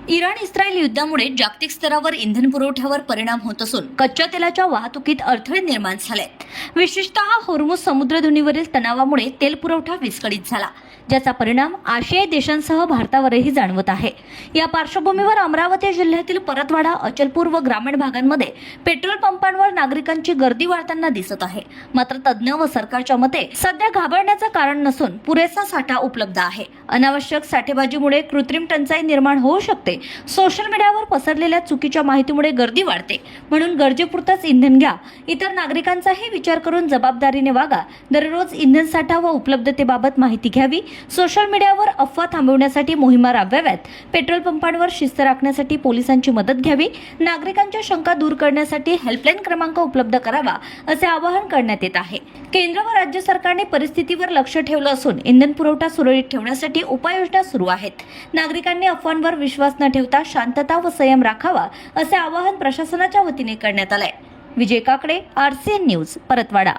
Iran-Israel युद्धामुळे जागतिक स्तरावर इंधन पुरवठ्यावर परिणाम होत असून कच्च्या तेलाच्या वाहतुकीत अडथळे निर्माण झाले. विशेषतः होर्मुझ समुद्रधुनीवरील तणावामुळे तेल पुरवठा विस्कळीत झाला, ज्याचा परिणाम आशियाई देशांसह भारतावरही जाणवत आहे. या पार्श्वभूमीवर अमरावती जिल्ह्यातील परतवाडा, अचलपूर व ग्रामीण भागांमध्ये पेट्रोल पंपांवर नागरिकांची गर्दी वाढताना दिसत आहे. मात्र तज्ज्ञ व सरकारच्या मते सध्या घाबरण्याचं कारण नसून पुरेसा साठा उपलब्ध आहे. अनावश्यक साठेबाजीमुळे कृत्रिम टंचाई निर्माण होऊ शकते. सोशल मीडियावर पसरलेल्या चुकीच्या माहितीमुळे गर्दी वाढते. म्हणून गरजेपुरतच इंधन घ्या. इतर नागरिकांचाही विचार करून जबाबदारीने वागा. दररोज इंधन साठा व उपलब्धतेबाबत माहिती घ्यावी. सोशल मीडियावर अफवा थांबवण्यासाठी मोहिमा राबवाव्यात. पेट्रोल पंपांवर शिस्त राखण्यासाठी पोलिसांची मदत घ्यावी. नागरिकांच्या शंका दूर करण्यासाठी हेल्पलाईन क्रमांक उपलब्ध करावा, असे आवाहन करण्यात येत आहे. केंद्र व राज्य सरकारने परिस्थितीवर लक्ष ठेवलं असून इंधन पुरवठा सुरळीत ठेवण्यासाठी उपाययोजना सुरू आहेत. नागरिकांनी अफवांवर विश्वास न ठेवता शांतता व संयम राखावा, असे आवाहन प्रशासनाच्या वतीने करण्यात आलंय. विजय काकडे, RCN न्यूज, परतवाडा.